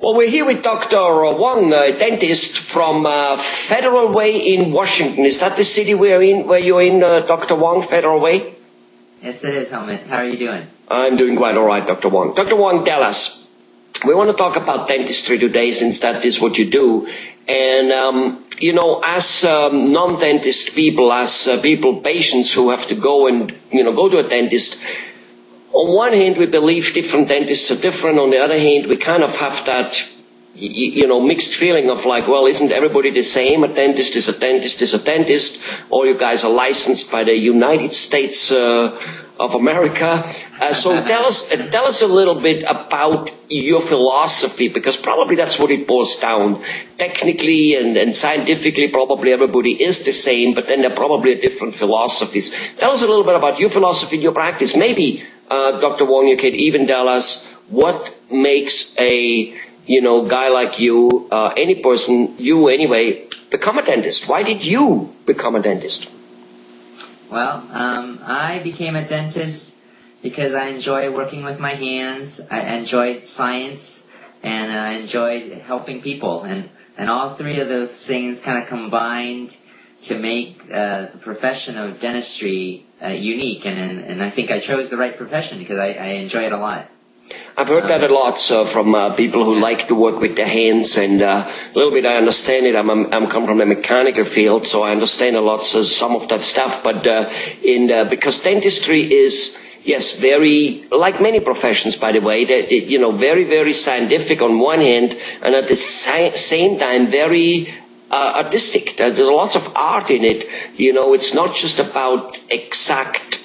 Well, we're here with Dr. Vuong, a dentist from Federal Way in Washington. Is that the city where you're in, Dr. Vuong, Federal Way? Yes, it is, Helmut. How are you doing? I'm doing quite all right, Dr. Vuong. Dr. Vuong, tell us. We want to talk about dentistry today since that is what you do. And, as non-dentist people, as patients who have to go and, go to a dentist, on one hand, we believe different dentists are different. On the other hand, we kind of have that, mixed feeling of like, well, isn't everybody the same? A dentist is a dentist is a dentist. All you guys are licensed by the United States of America. So tell us a little bit about your philosophy, because probably that's what it boils down. Technically and scientifically, probably everybody is the same, but then there are probably different philosophies. Tell us a little bit about your philosophy and your practice. Maybe, Dr. Vuong, you can even tell us what makes a guy like you, any person, you anyway, become a dentist. Why did you become a dentist? Well, I became a dentist because I enjoy working with my hands. I enjoyed science, and I enjoyed helping people. And all three of those things kind of combined to make the profession of dentistry unique. And I think I chose the right profession because I enjoy it a lot. I've heard that a lot from people who like to work with their hands, and a little bit I understand it. I'm come from the mechanical field, so I understand a lot some of that stuff. But because dentistry is, yes, very, like many professions, by the way, very, very scientific on one hand, and at the same time very artistic. There's lots of art in it. It's not just about exact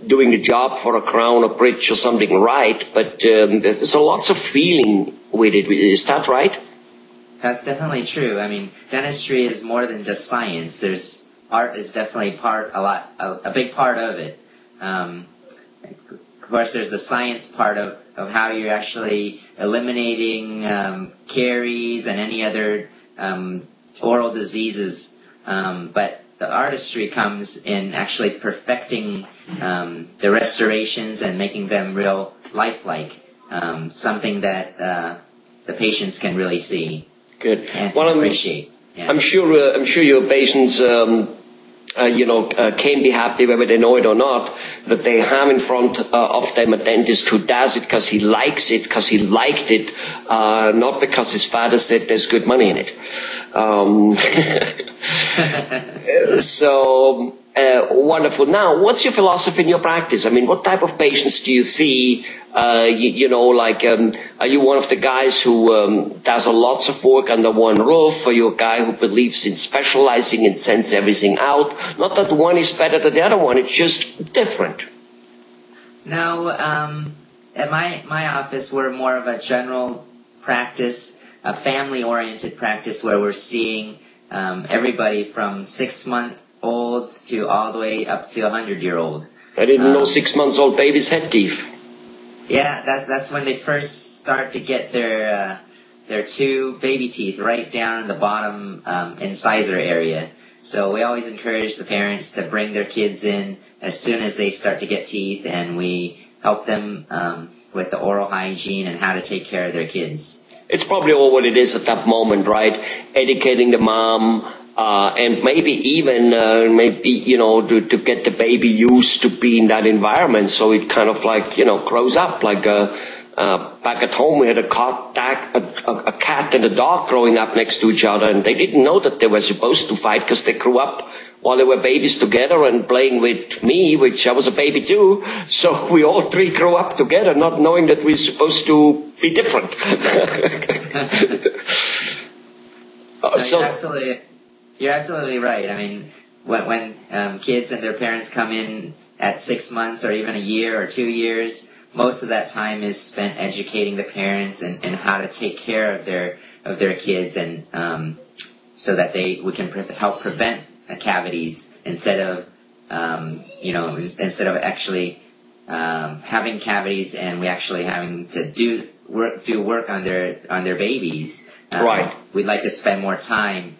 doing the job for a crown or bridge or something right, but there's a lots of feeling with it. Is that right? That's definitely true. I mean, dentistry is more than just science. There's art is definitely a big part of it. Of course, there's the science part of how you're actually eliminating caries and any other oral diseases, but the artistry comes in actually perfecting the restorations and making them real lifelike, something that the patients can really see. Good. And well, appreciate. Yeah. I'm sure your patients can be happy, whether they know it or not, that they have in front of them a dentist who does it because he likes it, because he liked it, not because his father said there's good money in it. So wonderful. Now, what's your philosophy in your practice? I mean, what type of patients do you see? Are you one of the guys who does lots of work under one roof? Are you a guy who believes in specializing and sends everything out? Not that one is better than the other one, it's just different. No, at my office, we're more of a general practice, a family-oriented practice where we're seeing everybody from 6-month-olds to all the way up to 100-year-old. I didn't know 6-month-old babies had teeth. Yeah, that's when they first start to get their 2 baby teeth right down in the bottom incisor area. So we always encourage the parents to bring their kids in as soon as they start to get teeth, and we help them with the oral hygiene and how to take care of their kids. It's probably all what it is at that moment, right? Educating the mom, and maybe even, to get the baby used to be in that environment. So it kind of like, grows up like, back at home we had a cat and a dog growing up next to each other, and they didn't know that they were supposed to fight because they grew up while they were babies together and playing with me, which I was a baby too. So we all three grew up together, not knowing that we're supposed to be different. You're absolutely right. I mean, when kids and their parents come in at 6 months or even a year or 2 years, most of that time is spent educating the parents and how to take care of their kids, and so that we can help prevent cavities instead of actually having cavities, and we actually having to do work on their babies. Right. We'd like to spend more time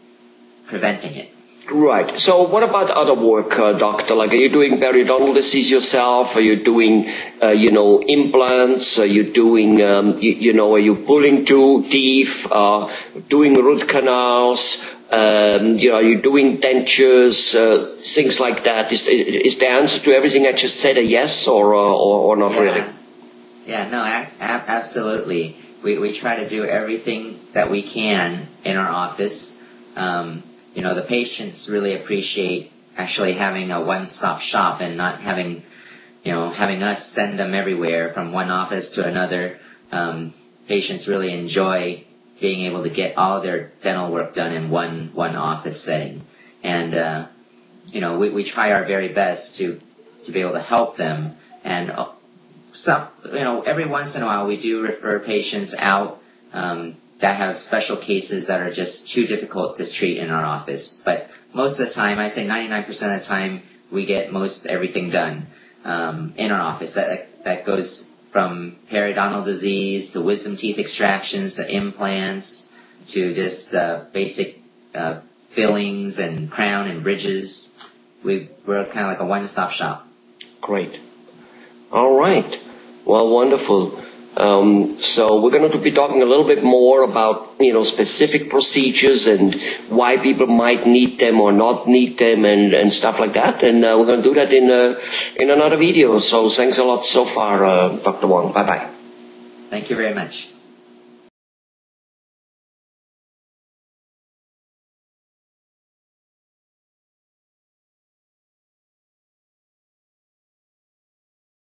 preventing it. Right. So what about other work, doctor? Like, are you doing periodontal disease yourself? Are you doing, implants? Are you doing, are you pulling teeth? Doing root canals? Are you doing dentures? Things like that. Is the answer to everything I just said a yes or not really? Yeah. No. Absolutely. We try to do everything that we can in our office. The patients really appreciate actually having a one-stop shop and not having us send them everywhere from one office to another. Patients really enjoy being able to get all their dental work done in one office setting. And, we try our very best to be able to help them. And, every once in a while we do refer patients out, that have special cases that are just too difficult to treat in our office. But most of the time, I say 99% of the time, we get most everything done in our office. That goes from periodontal disease to wisdom teeth extractions to implants to just basic fillings and crown and bridges. We're kind of like a one-stop shop. Great. All right. Well, wonderful. So we're going to be talking a little bit more about, specific procedures and why people might need them or not need them and stuff like that. And we're going to do that in another video. So thanks a lot so far, Dr. Vuong. Bye-bye. Thank you very much.